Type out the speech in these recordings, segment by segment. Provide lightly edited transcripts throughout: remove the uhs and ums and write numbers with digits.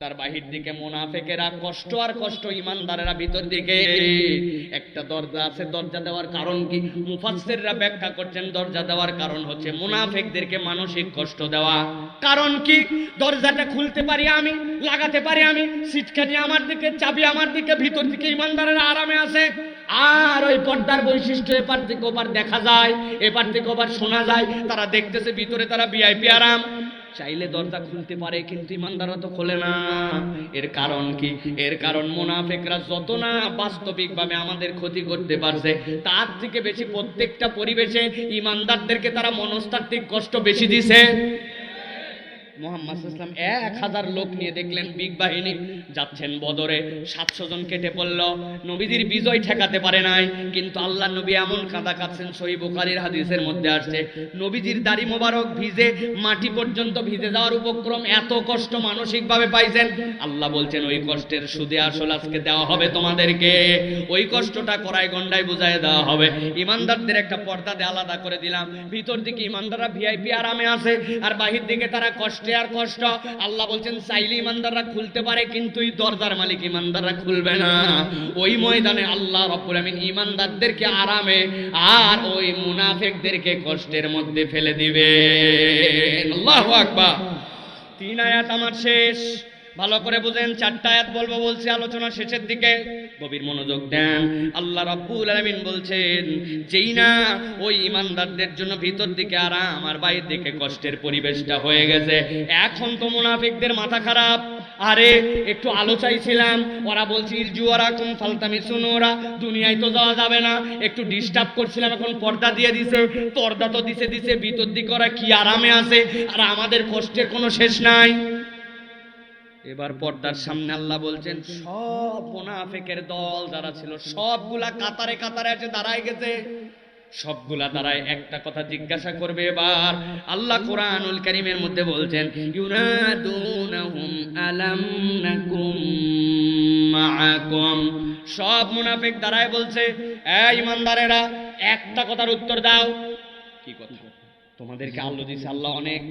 তার বাহির দিকে মুনাফিকেরা কষ্ট আর কষ্ট, ইমানদারেরা ভিতর দিকে। একটা দরজা আছে, দরজা দেওয়ার কারণ কি? মুফাসসিররা ব্যাখ্যা করছেন দরজা দেওয়ার কারণ হচ্ছে মুনাফিকদেরকে মানসিক কষ্ট দেওয়া। কারণ কি? দরজাটা খুলতে পারি আমি, লাগাতে পারি আমি, সিটকানি আমার দিকে, চাবি আমার দিকে, ভিতর দিকে ইমানদারেরা আরামে আছে। আর ওই পর্দার বৈশিষ্ট্য এপার থেকে ওপার দেখা যায়, এপার থেকে ওপার শোনা যায়, তারা দেখতেছে ভিতরে তারা ভিআইপি আরাম। চাইলে দরজা খুলতে পারে, কিন্তু ইমানদাররা তো খোলে না। এর কারণ কি? এর কারণ মুনাফিকরা যত না বাস্তবিকভাবে আমাদের ক্ষতি করতে পারছে, তার থেকে বেশি প্রত্যেকটা পরিবেশে ইমানদারদেরকে তারা মনস্তাত্ত্বিক কষ্ট বেশি দিছে। মুহাম্মদ সাল্লাল্লাহু আলাইহি ওয়াসাল্লাম 1000 লোক নিয়ে দেখলেন বিগ বাহিনী যাচ্ছেন বদরে, 700 জন কেটে পড়ল, নবীজির বিজয় ঠেকাতে পারে নাই। কিন্তু আল্লাহ নবী এমন কাঁদা কাঁদছেন, সহিহ বুখারীর হাদিসের মধ্যে আসছে, নবীজির দাড়ি মোবারক ভিজে মাটি পর্যন্ত ভিজে যাওয়ার উপক্রম, এত কষ্ট মানসিকভাবে পাইছেন। আল্লাহ বলছেন ওই কষ্টের সুদে আসল আজকে দেওয়া হবে তোমাদেরকে, ওই কষ্টটা কড়াই গন্ডায় বুঝায় দেওয়া হবে। ইমানদারদের একটা পর্দা দিয়ে আলাদা করে দিলাম, ভিতর দিকে ইমানদাররা ভিআইপি আরামে আছে, আর বাহির দিকে তারা কষ্ট আর কষ্ট। আল্লাহ বলছেন চাইলে ইমানদাররা খুলতে পারে, কিন্তু এই দরজার মালিক ইমানদাররা খুলবে না। ওই ময়দানে আল্লাহ রাব্বুল আমিন ইমানদারদেরকে আরামে আর ওই মুনাফিকদেরকে কষ্টের মধ্যে ফেলে দিবে। আল্লাহু আকবার। 3 আয়াত আমার শেষ, ভালো করে বুঝেন। 4টা আয়াত বলবো বলছি আলোচনা শেষের দিকে, গভীর মনোযোগ দেন। আল্লাহ রাব্বুল আলামিন বলছেন যেই না ওই ইমানদারদের জন্য ভিতর দিকে আরাম আর বাইরের দিকে কষ্টের পরিবেশটা হয়ে গেছে, এখন তো মুনাফিকদের মাথা খারাপ। আরে একটু আলো চাইছিলাম, ওরা বলছে ইরজুয়ারাকুম ফালতামিসুন, ওরা দুনিয়ায় তো যাওয়া যাবে না, একটু ডিস্টার্ব করছিলাম, এখন পর্দা দিয়ে দিছে। পর্দা তো দিছে, ভিতর দিকে ওরা কি আরামে আছে, আর আমাদের কষ্টের কোনো শেষ নাই। এবার পর্দার সামনে আল্লাহ বলছেন সব মুনাফিকের দল যারা ছিল সবগুলা কাতারে কাতারে এসে দাঁড়ায় গেছে। সবগুলা দাঁড়ায় একটা কথা জিজ্ঞাসা করবে। এবার আল্লাহ কোরআনুল কারীমের মধ্যে বলছেন ইউনাদুনাহুম আলাম নাকুম মাআকুম। সব মুনাফিক দাঁড়ায় বলছে এই ইমানদারেরা একটা কথার উত্তর দাও। কি কথা? তোমাদেরকে আলো দিয়েছে আল্লাহ অনেক,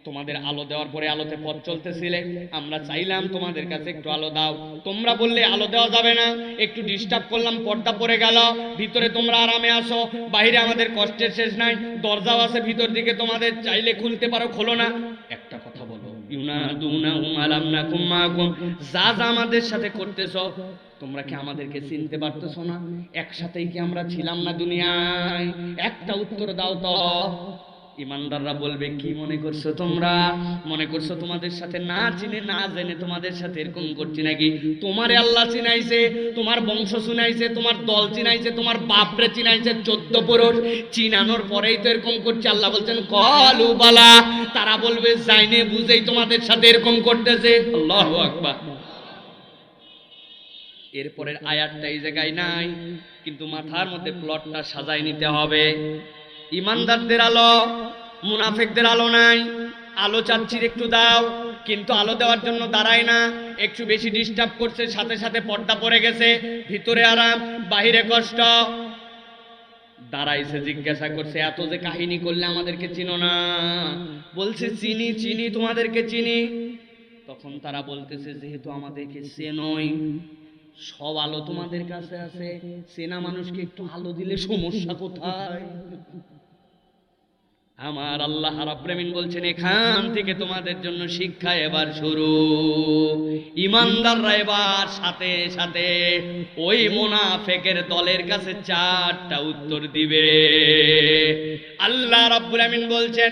তোমাদের আলো দেওয়ার পরে আলোতে পথ চলতেছিলে, আমরা চাইলাম তোমাদের কাছে একটু আলো দাও, তোমরা বললে আলো দেওয়া যাবে না, একটু ডিস্টার্ব করলাম, পর্দা পড়ে গেল, ভিতরে তোমরা আরামে আসো, বাইরে আমাদের কষ্টের শেষ নাই, দরজাও আছে ভিতর দিকে, তোমাদের চাইলে খুলতে পারো, খোলো না। একটা কথা বলো, ইউনাদুনাহুম আলাম নাকুম মাআকুম, যা যা আমাদের সাথে করতেছো তোমরা কি আমাদেরকে চিনতে পারতেছো না? একসাথেই কি আমরা ছিলাম না দুনিয়ায়? একটা উত্তর দাও তো। ইমানদাররা বলবে কি মনে করছো তোমরা? মনে করছো তোমাদের সাথে না চিনে না জেনে তোমাদের সাথে এরকম করছি নাকি? তোমারে আল্লাহ চিনাইছে, তোমার বংশ চিনাইছে, তোমার দল চিনাইছে, তোমার বাপরে চিনাইছে, 14 পুরুষ চিনানোর পরেই তো এরকম করছে। আল্লাহ বলছেন ক্বালু বালা, তারা বলবে জাইনে বুঝেই তোমাদের সাথে এরকম করতেছে। আল্লাহু আকবার। এরপরের আয়াতটা এই জায়গায় নাই, কিন্তু মাথার মধ্যে প্লটটা সাজায় নিতে হবে। ইমানদারদের আলো, মুনাফিকদের আলো নাই। আলো চাচ্ছি একটু দাও, কিন্তু আলো দেওয়ার জন্য দাঁড়ায় না, একটু বেশি ডিস্টার্ব করছে, সাথে সাথে পর্দা পড়ে গেছে, ভিতরে আরাম বাহিরে কষ্ট। দাঁড়াইছে, জিজ্ঞাসা করছে এত যে কাহিনী করলে আমাদেরকে চিনো না? বলছে চিনি চিনি, তোমাদেরকে চিনি। তখন তারা বলতেছে যেহেতু আমাদেরকে চেনোই, সব আলো তোমাদের কাছে আছে, চেনা মানুষকে একটু আলো দিলে সমস্যা কোথায়? আমার আল্লাহ রাব্বুল আমিন বলছেন এখান থেকে তোমাদের জন্য শিক্ষা এবার শুরু। ইমানদাররা এবার সাথে সাথে ওই মুনাফিকের দলের কাছে 4টা উত্তর দিবে। আল্লাহ রাব্বুল আমিন বলছেন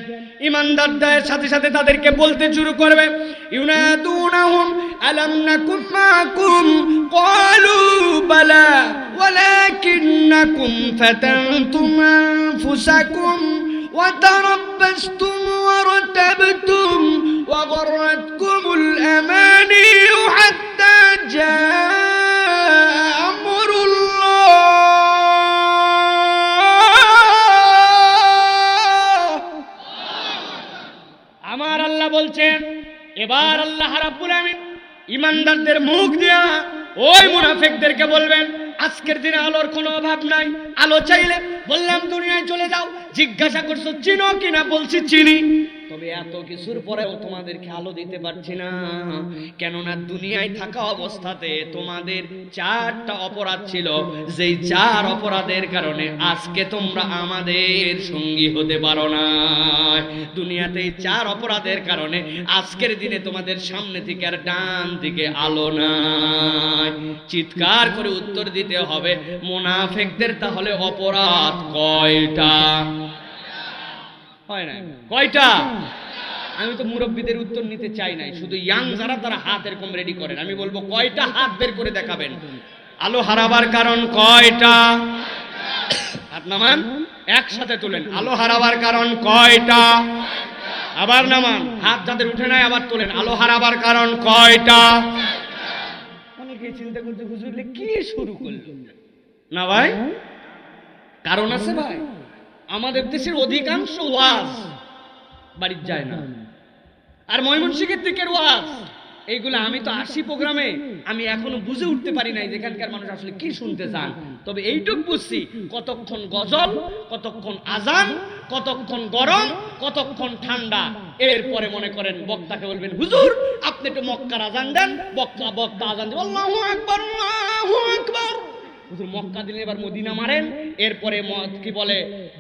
ইমানদারদের সাথে সাথে তাদেরকে বলতে শুরু করবে ইউনাদুনাহুম আলাম নাকুম মাআকুম ক্বালু বালা ওয়ালাকিন্নাকুম ফাতানতুম আনফুসাকুম وتربصتم وارتبتم وغرتكم الأماني حتى جاء أمر الله। আমার আল্লাহ বলছেন এবার আল্লাহ রাব্বুল আমিন ইমানদারদের মুখ দিয়া ওই মুনাফিকদেরকে বলবেন আজকের দিনে আলোর কোনো অভাব নাই, আলো চাইলে বললাম দুনিয়ায় চলে যাও, জিজ্ঞাসা করছো চিনো কিনা, বলছি চিনি, তবে এত কিছুর পরেও তোমাদেরকে আলো দিতে পারছি না, কেননা দুনিয়ায় থাকা অবস্থাতে তোমাদের 4টা অপরাধ ছিল, যেই 4 অপরাধের কারণে আজকে তোমরা আমাদের সঙ্গী হতে পারো না। দুনিয়াতে এই 4 অপরাধের কারণে আজকের দিনে তোমাদের সামনে থেকে আর ডান দিকে আলো নাই। চিৎকার করে উত্তর দিতে হবে, মুনাফিকদের তাহলে অপরাধ কয়টা? হয় না কয়টা? আমি তো মুরব্বীদের উত্তর নিতে চাই নাই, শুধু ইয়াং যারা তারা হাত এরকম রেডি করেন। আমি বলবো কয়টা, হাত বের করে দেখাবেন। আলো হারাবার কারণ কয়টা? হাত নামান, একসাথে তুলেন। আলো হারাবার কারণ কয়টা? আবার নামান। হাত যাদের উঠে নাই আবার তোলেন। আলো হারাবার কারণ কয়টা? অনেকে চিন্তা করতে, হুজুর কি শুরু করলো না ভাই? কারণ আছে ভাই। আমাদের দেশের অধিকাংশ ওয়াজ বাড়ির যায় না, আর ময়মনসিংহের দিকের ওয়াজ এইগুলো আমি তো 80 প্রোগ্রামে আমি এখনো বুঝে উঠতে পারি নাই যেখানকার মানুষ আসলে কি শুনতে চান। তবে এইটুকু বুঝছি, কতক্ষণ গজল, কতক্ষণ আজান, কতক্ষণ গরম, কতক্ষণ ঠান্ডা। এরপরে মনে করেন বক্তাকে বলবেন, হুজুর আপনি একটু মক্কার আজান দেন। বক্তা আজান দেন, আল্লাহু আকবার, আল্লাহু আকবার। হুজুর মক্কা দিলে এবার মদিনা মারেন, এরপরে কি বলে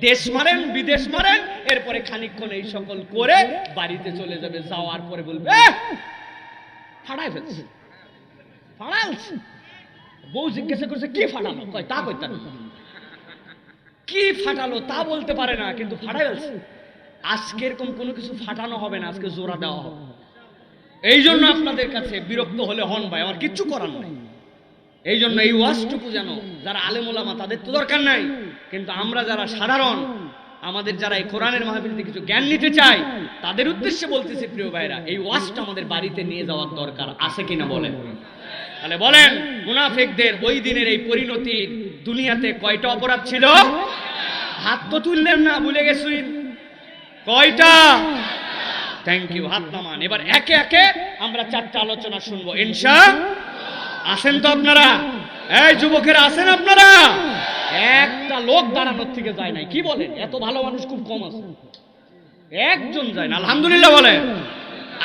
দেশ মারেন, বিদেশ মারেন, এরপরে খানিকক্ষণ এই সকল করে বাড়িতে চলে যাবে। যাওয়ার পরে বলবে ফাড়াই ফেলছে, ফাড়ালছে। বউ জিজ্ঞাসা করছে কি ফাটালো, কয় তা কইতাম কি ফাটালো তা বলতে পারে না, কিন্তু ফাটাই ফেলছে। আজকে এরকম কোনো কিছু ফাটানো হবে না, আজকে জোড়া দেওয়া হবে। এই জন্য আপনাদের কাছে বিরক্ত হলে হন ভাই, আমার কিচ্ছু করার নাই। এই জন্য এই ওয়াজটুকু যেন যারা আলেম ওলামা তাদের তো দরকার নাই, কিন্তু আমরা যারা সাধারণ, আমাদের যারা এই কোরআনের মাহফিল থেকে কিছু জ্ঞান নিতে চাই, তাদের উদ্দেশ্যে বলতেছি প্রিয় ভাইরা, এই ওয়াজটা আমাদের বাড়িতে নিয়ে যাওয়ার দরকার আছে কিনা বলেন? তাহলে বলেন, মুনাফিকদের ওই দিনের এই পরিণতির দুনিয়াতে কয়টা অপরাধ ছিল? হাত তো তুললেন না, ভুলে গেছেন কয়টা? থ্যাংক ইউ, হাত নামান। এবার একে একে আমরা 4টা আলোচনা শুনবো ইনশাআল্লাহ। আসেন তো আপনারা, এই যুবকেরা আসেন আপনারা। একটা লোক দাঁড়ানোর থেকে যায় নাই, কি বলেন? এত ভালো মানুষ খুব কম আছে, একজন যায় না। আলহামদুলিল্লাহ বলে।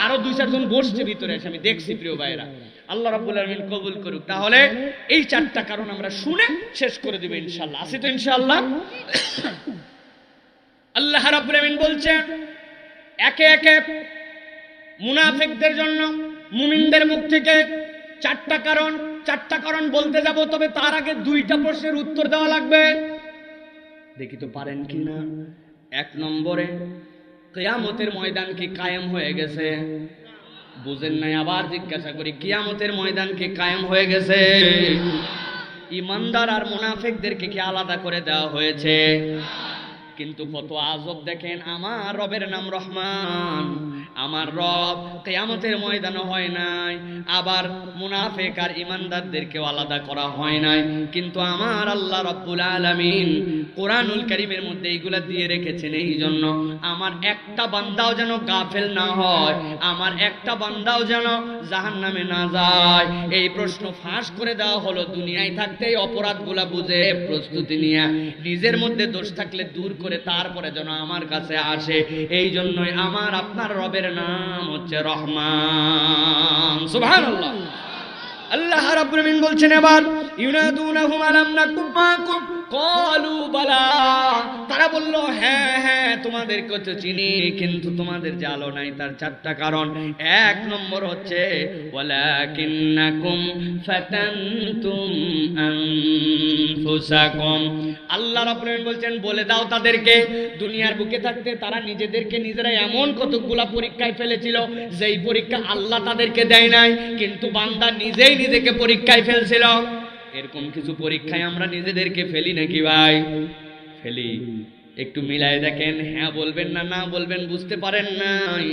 আরো 2-4 জন বসছে ভিতরে এসে, আমি দেখছি প্রিয় ভাইরা। আল্লাহ রাব্বুল আলামিন কবুল করুক। তাহলে এই 4টা কারণ আমরা শুনে শেষ করে দিব ইনশাআল্লাহ। আসি তো ইনশাআল্লাহ। আল্লাহ রাব্বুল আলামিন বলছেন একে একে মুনাফিকদের জন্য মুমিনদের মুখ থেকে 4টা কারণ বলতে যাব। তবে তার আগে 2টা প্রশ্নের উত্তর দেওয়া লাগবে, দেখি তো পারেন কিনা। 1 নম্বরে, কিয়ামতের ময়দান কি কায়েম হয়ে গেছে? বুঝেন নাই? আবার জিজ্ঞাসা করি, কিয়ামতের ময়দান কি কায়েম হয়ে গেছে? ইমানদার আর মুনাফিকদেরকে কি আলাদা করে দেওয়া হয়েছে? কিন্তু কত আজব দেখেন, আমার রবের নাম রহমান, আমার রব কিয়ামতের ময়দানে হয় নাই, আবার মুনাফিক আর ঈমানদারদেরকে আলাদা করা হয় নাই। কিন্তু আমার আল্লাহ রাব্বুল আলামিন কোরআনুল কারীমের মধ্যে এইগুলা দিয়ে রেখেছেন এই জন্য আমার একটা বান্দাও যেন গাফেল না হয়, আমার একটা বান্দাও যেন জাহান্নামে না যায়। এই প্রশ্ন ফাঁস করে দেওয়া হলো দুনিয়ায় থাকতেই অপরাধগুলা বুঝে প্রস্তুতি নিয়ে নিজের মধ্যে দোষ থাকলে দূর করে তারপরে যেন আমার কাছে আসে। এই জন্যই আমার আপনার রবের নাম হচ্ছে রহমান। সুবহানাল্লাহ। আল্লাহ রাব্বুল আলামিন বলছেন এবার, ইউনাদুনাহুম আলাম নাকুম মাকুম ক্বালু বালা, তারা বলল হ্যাঁ হ্যাঁ তোমাদেরকে তো চিনি, কিন্তু তোমাদের যে আলো নাই তার 4টা কারণ। 1 নম্বর হচ্ছে ওয়ালাকিন্নাকুম ফাতানতুম আনফুসাকুম। আল্লাহ রাব্বুল আলামিন বলছেন বলে দাও তাদেরকে, দুনিয়ার বুকে থাকতে তারা নিজেদেরকে নিজেরা এমন কতগুলা পরীক্ষায় ফেলেছিল যেই পরীক্ষা আল্লাহ তাদেরকে দেয় নাই, কিন্তু বান্দা নিজেই নিজেকে পরীক্ষায় ফেলছিল। এরকম কিছু পরীক্ষায় আমরা নিজেদেরকে ফেলি নাকি ভাই? ফেলি। একটু মিলাই দেখেন, হ্যাঁ বলবেন না না বলবেন বুঝতে পারেন নাই।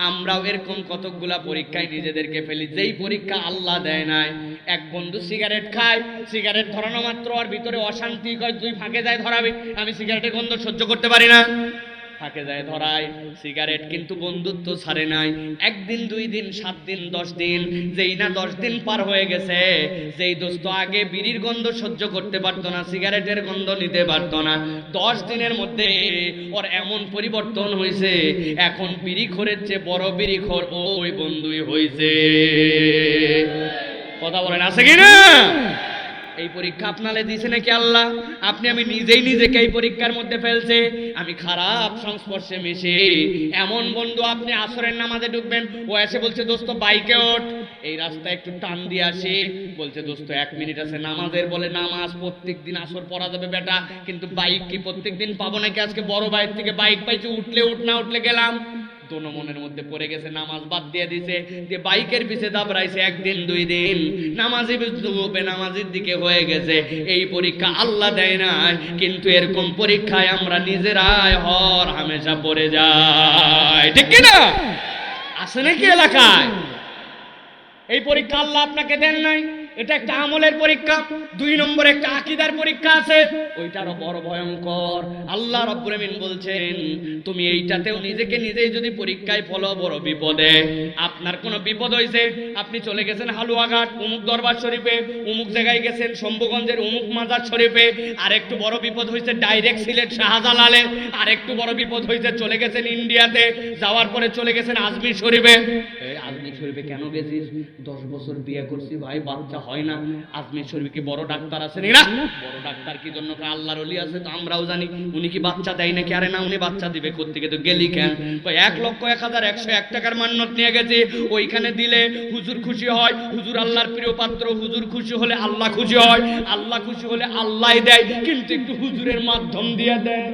আমরাও এরকম কতগুলা পরীক্ষায় নিজেদেরকে ফেলি যেই পরীক্ষা আল্লাহ দেয় নাই। এক বন্ধু সিগারেট খায়, সিগারেট ধরানো মাত্র আর ভিতরে অশান্তি, কয় তুই ফাঁকে যায় ধরাবি, আমি সিগারেটের গন্ধ সহ্য করতে পারি না। ফাঁকে যায় ধরায় সিগারেট, কিন্তু বন্ধুত্ব ছাড়ে নাই। একদিন, 2 দিন, 7 দিন, 10 দিন, যেই না 10 দিন পার হয়ে গেছে, যেই দোস্ত আগে বিড়ির গন্ধ সহ্য করতে পারতো না, সিগারেটের গন্ধ নিতে পারতো না, 10 দিনের মধ্যে ওর এমন পরিবর্তন হয়েছে, এখন বিড়িখোরের চেয়ে বড় বিড়িখোর ওই বন্ধুই হয়েছে। কথা বলেন, আছে কি না? এই পরীক্ষা আপনারে দিয়েছে নাকি আল্লাহ? আপনি আমি নিজেই নিজেকে এই পরীক্ষার মধ্যে ফেলছে। আমি খারাপ সংস্পর্শে মিশি। এমন বন্ধু, আপনি আসরের নামাজে ঢুকবেন, ও এসে বলছে দোস্ত বাইকে ওঠ, এই রাস্তায় একটু টান দিয়ে আসি, বলছে দোস্ত 1 মিনিট আছে নামাজের। বলে নামাজ প্রত্যেকদিন আসর পড়া যাবে বেটা, কিন্তু বাইক কি প্রত্যেকদিন পাবো নাকি? আজকে বড় ভাইয়ের থেকে বাইক পাইছি, উঠলে উঠ, না উঠলে গেলাম। দোনো মনের মধ্যে পড়ে গেছে, নামাজ বাদ দিয়ে দিছে, দিয়ে বাইকের পিছে দাবড়াইছে। 1 দিন 2 দিন নামাজি নামাজের দিকে হয়ে গেছে। এই পরীক্ষা আল্লাহ দেয় নাই, কিন্তু এরকম পরীক্ষায় আমরা নিজেরাই হর হামেশা পড়ে যাই, ঠিক কি না? আছে নাকি এলাকায়? এই পরীক্ষা আল্লাহ আপনাকে দেন নাই, এটা একটা আমলের পরীক্ষা। 2 নম্বরে একটা আকীদার পরীক্ষা আছে, ওইটারও বড় ভয়ঙ্কর। আল্লাহ রাব্বুল আমিন বলছেন, তুমি এইটাতেও নিজেকে নিজেই যদি পরীক্ষায় ফলো, বড় বিপদে। আপনার কোনো বিপদ হয়েছে, আপনি চলে গেছেন হালুয়াঘাট অমুক দরবার শরীফে, অমুক জায়গায় গেছেন শম্ভুগঞ্জের অমুক মাজার শরীফে, আর একটু বড় বিপদ হয়েছে ডাইরেক্ট সিলেট শাহজালালে, আর একটু বড় বিপদ হয়েছে চলে গেছেন ইন্ডিয়াতে, যাওয়ার পরে চলে গেছেন আজমির শরীফে। এই আজমির শরীফে কেন গেছিস? 10 বছর বিয়ে করছি ভাই, বাচ্চা হয় না। আজমির শরীফে কি বড় ডাক্তার আছে না? বড় ডাক্তার কি জন্য? আল্লাহর ওলি আছে, তো আমরাও জানি। উনি কি বাচ্চা দেয় নাকি? আরে না, উনি বাচ্চা দিবে কোত্থেকে? তো গেলি কেন? 1,01,101 টাকার মান্যত নিয়ে গেছে, ওইখানে দিলে হুজুর খুশি হয়। হুজুর আল্লাহর প্রিয় পাত্র, হুজুর খুশি হলে আল্লাহ খুশি হয়, আল্লাহ খুশি হলে আল্লাহ দেয়, কিন্তু একটু হুজুরের মাধ্যম দিয়ে দেয়।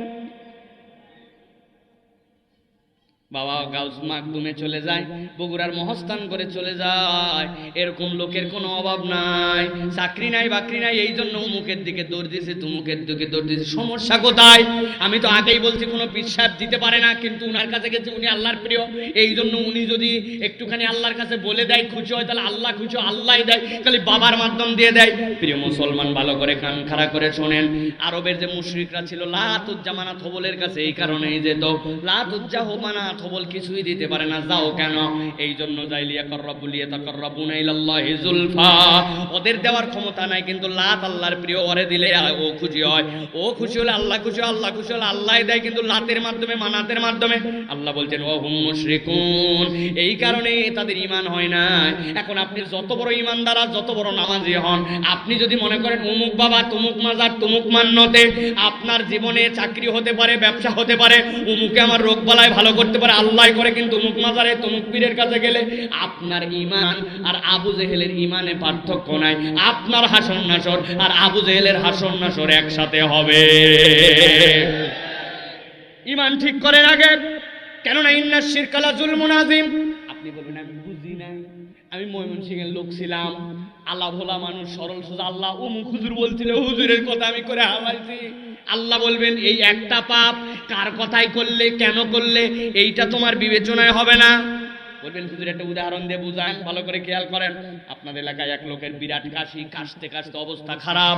বাবা গাউস মাকদুমে চলে যায়, বগুড়ার মহস্থান করে চলে যায়। এরকম লোকের কোনো অভাব নাই, চাকরি নাই বাকরি নাই, এই জন্য উমুকের দিকে দৌড় দিয়েছে, তুমুকের দিকে দৌড় দিয়েছে। সমস্যা কোথায়? আমি তো আগেই বলছি কোনো বিশ্বাস দিতে পারে না, কিন্তু উনার কাছে গেছে, উনি আল্লাহর প্রিয়, এই জন্য উনি যদি একটুখানি আল্লাহর কাছে বলে দেয়, খুশি হয়, তাহলে আল্লাহ খুশি, আল্লাহ দেয়, খালি বাবার মাধ্যম দিয়ে দেয়। প্রিয় মুসলমান, ভালো করে কান খাড়া করে শোনেন। আরবের যে মুশরিকরা ছিল, লাতুজ্জামানাত হবলের কাছে এই কারণেই যেত, লাতুজ্জামানাত হবল কিছুই দিতে পারে না, যাও কেন? এই জন্য যাইলিয়া কররাবুলিয়া তাকাররাবুনা ইলাল্লাহি যুলফা, ওদের দেওয়ার ক্ষমতা নাই, কিন্তু লাত আল্লাহর প্রিয়, ওরে দিলে ও খুশি হয়, ও খুশি হলে আল্লাহ খুশি, আল্লাহ খুশি হলে আল্লাহ দেয়, কিন্তু লাতের মাধ্যমে, মানাতের মাধ্যমে। আল্লাহ বলছেন ওয়া হুম মুশরিকুন, এই কারণে তাদের ঈমান হয় না। এখন আপনি যত বড় ঈমানদার আর যত বড় নামাজি হন, আপনি যদি মনে করেন অমুক বাবা, তুমুক মাজার, তুমুক মান্যতে আপনার জীবনে চাকরি হতে পারে, ব্যবসা হতে পারে, অমুকে আমার রোগ বালায় ভালো করতে পারে, আল্লাহ করে, কিন্তু অমুক মাজারে তুমুক পীরের কাছে গেলে আপনার ঈমান আর আবু জেহেলের ঈমানে পার্থক্য নাই। আপনার হাসর নাসর আর আবু জেহেলের হাসর নাসর একসাথে হবে। ঈমান ঠিক করেন আগে, কেননা ইন্নাশ শিরকা লা যুলমুন আযীম। আপনি বলবেন আমি বুঝি নাই, আমি ময়মনসিংহের লোক ছিলাম, আল্লাহ ভোলা মানুষ, সরল সোজা, আল্লাহ অমুক হুজুর বলছিল, হুজুরের কথা আমি করে হালাইছি। আল্লাহ বলবেন এই একটা পাপ কার কথাই করলে, কেন করলে, এইটা তোমার বিবেচনায় হবে না। বলবেন হুজুর একটা উদাহরণ দিয়ে বুঝান, ভালো করে খেয়াল করেন। আপনাদের এলাকায় এক লোকের বিরাট কাশি, কাশতে কাশতে অবস্থা খারাপ,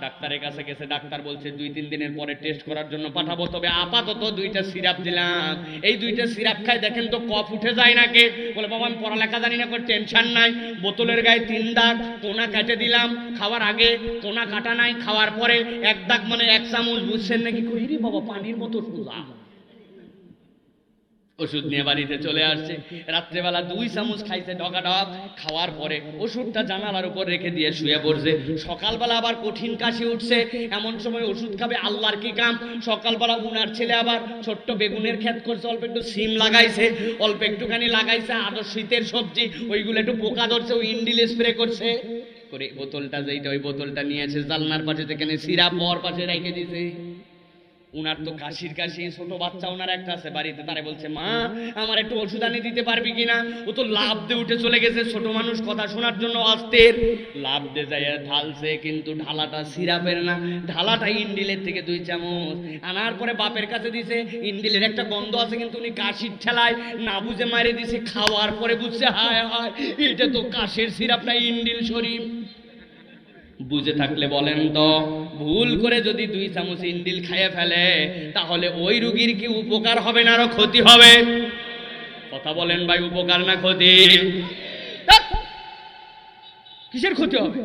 ডাক্তারের কাছে গেছে, ডাক্তার বলছে 2-3 দিনের পরে টেস্ট করার জন্য পাঠাবো, তবে আপাতত 2টা সিরাপ দিলাম, এই 2টা সিরাপ খাই দেখেন তো কফ উঠে যায় নাকি? বলে বাবা আমি পড়ালেখা জানি না, কোনো টেনশন নাই, বোতলের গায়ে 3 দাগ, কোনা কেটে দিলাম, খাওয়ার আগে কোনা কাটা নাই, খাওয়ার পরে 1 দাগ মানে 1 চামচ, বুঝছেন নাকি? কইরি বাবা পানির মতো সোজা। ওষুধ নিয়ে বাড়িতে চলে আসছে, রাত্রেবেলা 2 চামচ খাইছে ঢকাঢক, খাওয়ার পরে ওষুধটা জানালার উপর রেখে দিয়ে শুয়ে পড়ছে। সকালবেলা আবার কঠিন কাশি উঠছে, এমন সময় ওষুধ খাবে, আল্লাহর কি কাম। সকালবেলা উনার ছেলে আবার ছোট্ট বেগুনের ক্ষেত করছে, অল্প একটু সিম লাগাইছে, অল্প একটুখানি লাগাইছে আদর শীতের সবজি, ওইগুলো একটু পোকা ধরছে, ওই ইন্ডিল স্প্রে করছে করে বোতলটা, যেইটা ওই বোতলটা নিয়েছে জানলার পাশে, যেখানে সিরাপ হওয়ার পাশে রেখে দিছে। উনার তো কাশির কাশি, ছোট বাচ্চা ওনার একটা আছে বাড়িতে, তারে বলছে মা আমার একটু ওষুধ আনি দিতে পারবি কিনা? ও তো লাভ দিয়ে উঠে চলে গেছে, ছোট মানুষ কথা শোনার জন্য আস্তের লাভ দিয়ে যায় ঢালছে, কিন্তু ঢালাটা সিরাপের না, ঢালাটা ইন্ডিলের থেকে 2 চামচ আনার পরে বাপের কাছে দিছে। ইন্ডিলের একটা গন্ধ আছে, কিন্তু উনি কাশির ঠেলায় না বুঝে মারে দিছে। খাওয়ার পরে বুঝছে হায় হায় এটা তো কাশের সিরাপ না, ইন্ডিল শরীফ। বুঝে থাকলে বলেন তো, ভুল করে যদি 2 চামচ ইন্ডিল খাইয়ে ফেলে তাহলে ওই রোগীর কি উপকার হবে না আরো ক্ষতি হবে? কথা বলেন ভাই, উপকার না ক্ষতি? কিসের ক্ষতি হবে?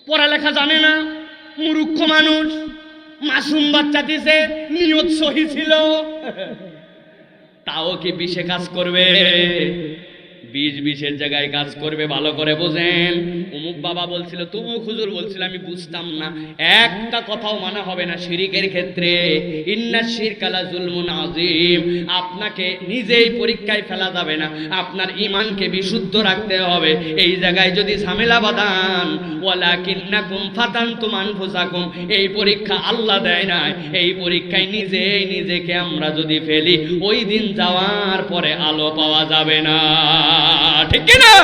পড়ালেখা জানে না, মূর্খ মানুষ, মাসুম বাচ্চা দিছে, নিয়ত সহি ছিল, তাও কি বিষে কাজ করবে? বিষের জায়গায় কাজ করবে। ভালো করে বোঝেন। অমুক বাবা বলছিল, তমুক হুজুর বলছিল, আমি বুঝতাম না। একটা কথাও মানা হবে না শিরকের ক্ষেত্রে। ইন্না শিরকা লা যুলমুন আযীম। আপনাকে নিজেই পরীক্ষায় ফেলা যাবে না, আপনার ঈমানকে বিশুদ্ধ রাখতে হবে। এই জায়গায় যদি ঝামেলা বাঁধান, ওয়ালাকিন্নাকুম ফাতানতুম আনফুসাকুম, এই পরীক্ষা আল্লাহ দেয় না, এই পরীক্ষায় নিজেই নিজেকে আমরা যদি ফেলি, ওই দিন যাওয়ার পরে আলো পাওয়া যাবে না। ঠিক কি না?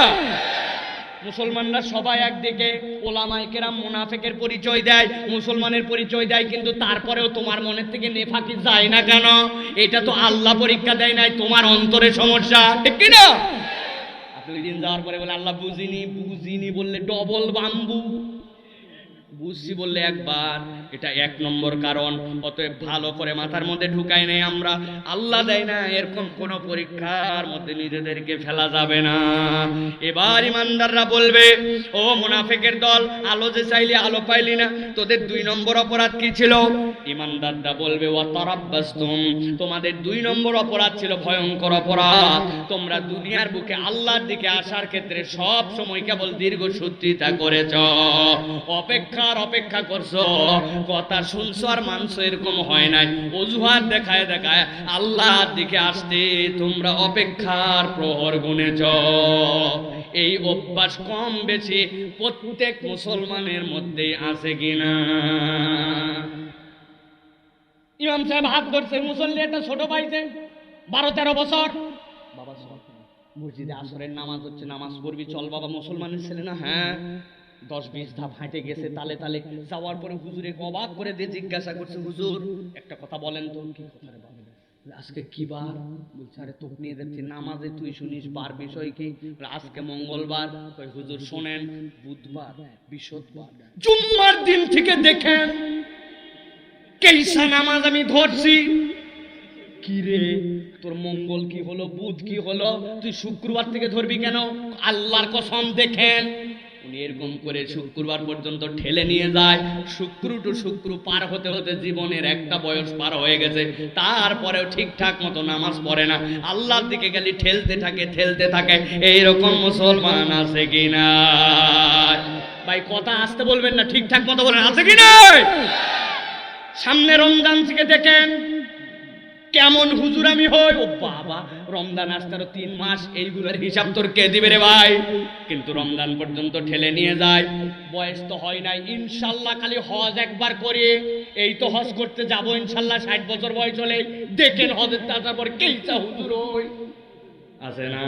মুসলমানরা সবাই একদিকে, ওলামায়ে কেরাম মুনাফিকের পরিচয় দেয়, মুসলমানের পরিচয় দেয়, কিন্তু তারপরেও তোমার মনের থেকে নেফাকি যায় না কেন? এটা তো আল্লাহ পরীক্ষা দেয় নাই, তোমার অন্তরে সমস্যা। ঠিক কি না? আপনি ওই দিন যাওয়ার পরে বলে আল্লাহ বুঝিনি বললে ডবল বাম্বু, বুঝছি বললে একবার, এটা 1 নম্বর কারণ। অতএব ভালো করে মাথার মধ্যে ঢুকাই নেই আমরা, আল্লাহ দেয় না এরকম কোন পরীক্ষার মধ্যে নিজেদেরকে ফেলা যাবে না। এবার ইমানদাররা বলবে, ও মুনাফিকের দল, আলো যে চাইলি আলো পাইলি না, তোদের 2 নম্বর অপরাধ কি ছিল? ইমানদাররা বলবে, ওয়া তারাব্বাসতুম, তোমাদের 2 নম্বর অপরাধ ছিল ভয়ঙ্কর অপরাধ। তোমরা দুনিয়ার বুকে আল্লাহর দিকে আসার ক্ষেত্রে সব সময় কেবল দীর্ঘসূত্রিতা করেছ, অপেক্ষা করছো, কথা শুনছো আর মানছো, এরকম হয় নাই। অজুহাত দেখায় দেখায় আল্লাহর দিকে আসতে তোমরা অপেক্ষার প্রহর গুনেছ। এই অভ্যাস কম বেশি প্রত্যেক মুসলমানের মধ্যে আছে কিনা? ইমাম সাহেব হাত ধরছে, মুসল্লি একটা ছোট পাইছে 12-13 বছর, বাবা মসজিদে আসরের নামাজ হচ্ছে, নামাজ পড়বি চল বাবা, মুসলমানের ছেলে না? হ্যাঁ। 10-20 ধাপ হাঁটে গেছে, তালে তালে যাওয়ার পরে হুজুরে অবাক করে দিয়ে জিজ্ঞাসা করছে, হুজুর একটা কথা বলেন তো। কি কথা রে বাবা? আজকে কি বার? বলছে, আরে তোকে নিয়ে যাচ্ছি নামাজে, তুই শুনিস বার বিষয় কি? আজকে মঙ্গলবার। কই হুজুর শোনেন, বুধবার, বৃহস্পতিবার, জুম্মার দিন থেকে দেখেন কেইসা নামাজ আমি ধরছি। কি রে তোর মঙ্গল কি হলো, বুধ কি হলো, তুই শুক্রবার থেকে ধরবি কেন? আল্লাহর কসম দেখেন, উনি এরকম করে শুক্রবার পর্যন্ত ঠেলে নিয়ে যায়। শুক্র টু শুক্র পার হতে হতে জীবনের একটা বয়স পার হয়ে গেছে, তারপরেও ঠিকঠাক মতো নামাজ পড়ে না, আল্লাহর দিকে গেলে ঠেলতে থাকে। এইরকম মুসলমান আছে কিনা? ভাই কথা আসতে বলবেন না, ঠিকঠাক মতো বলেন, আছে কিনা? সামনে রমজান থেকে দেখেন কেমন হুজুর আমি হই। ও বাবা, রমজান আসতে আরো 3 মাস, এইগুলোর হিসাব তোর কে দিবে রে ভাই? কিন্তু রমজান পর্যন্ত ঠেলে নিয়ে যায়, বয়স তো হয় নাই। ইনশাল্লাহ খালি হজ একবার করে, এই তো হজ করতে যাব ইনশাল্লাহ 60 বছর বয়স হলে, দেখেন হজের তারপর কেইটা হুজুর হই আছে না?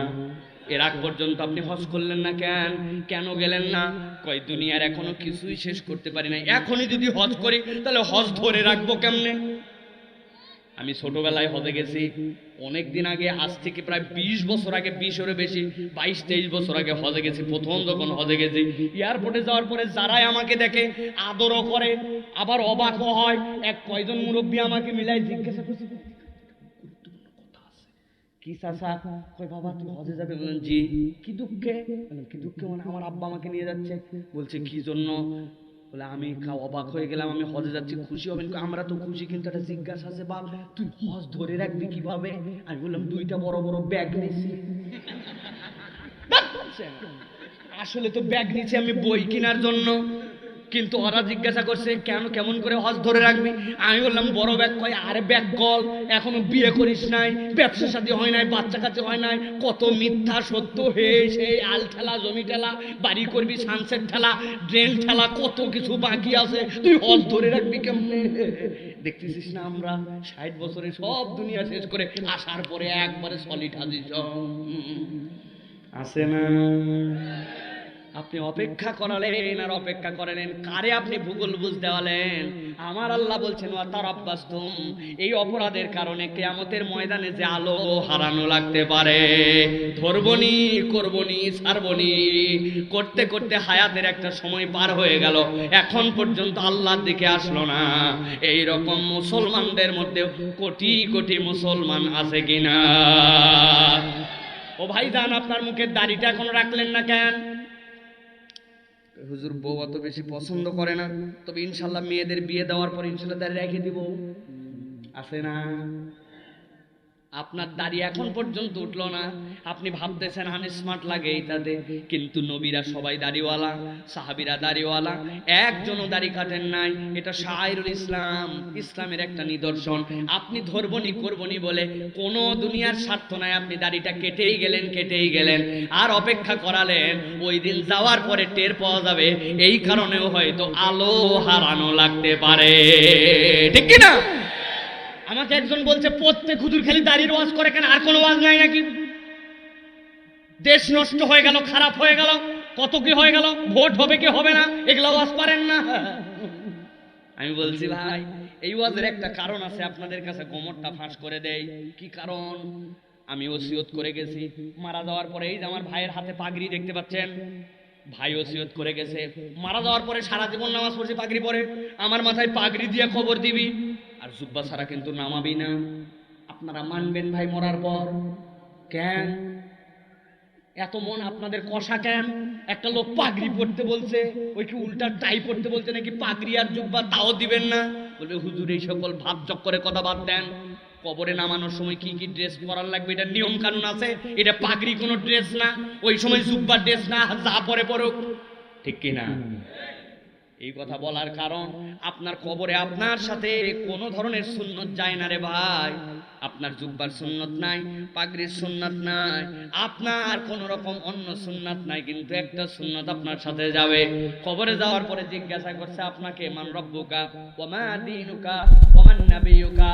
এর আগ পর্যন্ত আপনি হজ করলেন না কেন গেলেন না? কয় দুনিয়ার এখনো কিছুই শেষ করতে পারি নাই, এখনই যদি হজ করি তাহলে হজ ধরে রাখবো কেমনে? আমি ছোটবেলায় হজে গেছি, অনেক দিন আগে, আজ থেকে প্রায় 20 বছর আগে, 20-এরও বেশি, 22-23 বছর আগে হজে গেছি। প্রথম যখন হজে গেছি, এয়ারপোর্টে যাওয়ার পরে যারাই আমাকে দেখে আদরও করে, আবার অবাকও হয়। কয়জন মুরব্বী আমাকে মিলাই জিজ্ঞাসা করছে, কি চাচা? কই বাবা তুই হজে যাবে? বললেন জি। কি দুঃখে? কি দুঃখে মানে আমার আব্বা আমাকে নিয়ে যাচ্ছে। বলছে কি জন্য? বলে আমি অবাক হয়ে গেলাম, আমি হজে যাচ্ছি, খুশি হবেন? আমরা তো খুশি, কিন্তু একটা জিজ্ঞাসা আছে বাপ, তুই হজ ধরে রাখবি কিভাবে? আমি বললাম 2টা বড় বড় ব্যাগ নিছি। আসলে তো ব্যাগ নিছি আমি বই কেনার জন্য, কিন্তু ওরা জিজ্ঞাসা করছে কেমন করে হজ ধরে রাখবি? আমি বললাম বড় ব্যাগ। কয় আরে ব্যাগ কল, এখনো বিয়ে করিস নাই, ব্যবসা শাদী হয় নাই, বাচ্চা কাচ্চা হয় নাই, কত মিথ্যা সত্য হে সেই, আল ঠেলা, জমি ঠেলা, বাড়ি করবি, সানসেট ঠেলা, ড্রেন ঠেলা, কত কিছু বাকি আছে, তুই হজ ধরে রাখবি কেমনে? দেখতেছিস না আমরা 60 বছরে সব দুনিয়া শেষ করে আসার পরে একবারে সলিড হাজির আছে না? আপনি আপনি অপেক্ষা করালেন আর অপেক্ষা করালেন, কারে আপনি ভূগোল বুঝ দেওয়ালেন? আমার আল্লাহ বলছেন ওয়া তারাব্বাসতুম, এই অপরাধের কারণে কিয়ামতের ময়দানে যে আলো হারানো লাগতে পারে, ধরবনি করবনি ছাড়বনি করতে করতে হায়াতের একটা সময় পার হয়ে গেল, এখন পর্যন্ত আল্লাহর দিকে আসলো না। এই রকম মুসলমানদের মধ্যে কোটি কোটি মুসলমান আছে কিনা? ও ভাইজান, আপনার মুখের দাড়িটা এখন রাখলেন না কেন? হুজুর বউ অত বেশি পছন্দ করে না, তবে ইনশাল্লাহ মেয়েদের বিয়ে দেওয়ার পর ইনশাল্লাহ দাড়ি রেখে দিব। আছে না? আপনার দাড়ি এখন পর্যন্ত উঠলো না, আপনি ভাবতেছেন আমি স্মার্ট লাগে এইটাতে, কিন্তু নবীরা সবাই দাড়িওয়ালা, সাহাবীরা দাড়িওয়ালা, একজনও দাড়ি কাটেন নাই। এটা শায়রুল ইসলাম, ইসলামের একটা নিদর্শন। আপনি ধরবনি করবনি বলে কোনো দুনিয়ার স্বার্থ নাই, আপনি দাড়িটা কেটেই গেলেন আর অপেক্ষা করালেন, ওই দিন যাওয়ার পরে টের পাওয়া যাবে। এই কারণেও হয়তো আলো হারানো লাগতে পারে, ঠিক কি না? আমাকে একজন বলছে প্রত্যেক হুজুর খালি দাড়ির ওয়াজ করে, কেন আর কোনো ওয়াজ নাই নাকি? দেশ নষ্ট হয়ে গেল, খারাপ হয়ে গেল, কত কি হয়ে গেল, ভোট হবে কি হবে না, এগুলো ওয়াজ পারেন না? আমি বলছি ভাই, এই ওয়াজের একটা কারণ আছে, আপনাদের কাছে গোমরটা ফাঁস করে দেই। কি কারণ? আমি ওসিয়ত করে গেছি, মারা যাওয়ার পরে এই যে আমার ভাইয়ের হাতে পাগড়ি দেখতে পাচ্ছেন, ভাই ওসিয়ত করে গেছে, মারা যাওয়ার পরে সারা জীবন নামাজ পড়ছি পাগড়ি পরে, আমার মাথায় পাগড়ি দিয়ে খবর দিবি আর জুব্বা ছাড়া কিন্তু নামাবি না। আপনারা মানবেন ভাই মরার পর? কেন এত মন আপনাদের কষা কেন? একটা লোক পাগড়ি পড়তে বলছে, ওই কি উল্টা টাই পড়তে বলছে নাকি পাগড়ি আর জুব্বা তাও দিবেন না? বলবে হুজুর এই সকল ভাব চক্করে কথা বাদ দেন, কবরে নামানোর সময় কি কি ড্রেস পরার লাগবে এটা নিয়ম কানুন আছে, এটা পাগড়ি কোনো ড্রেস না, ওই সময় জুব্বা ড্রেস না, যা পরে পড়ুক, ঠিক কি না? এই কথা বলার কারণ, আপনার কবরে আপনার সাথে কোনো ধরনের সুন্নত যায় না রে ভাই। আপনার জুব্বার সুন্নত নাই, পাগড়ির সুন্নত নাই, আপনার কোন রকম অন্য সুন্নত নাই, কিন্তু একটা সুন্নত আপনার সাথে যাবে। কবরে যাওয়ার পরে জিজ্ঞাসা করছে আপনাকে, মান রব্বুকা ওয়া মা দীনুকা ওয়া মান নাবিয়ুকা।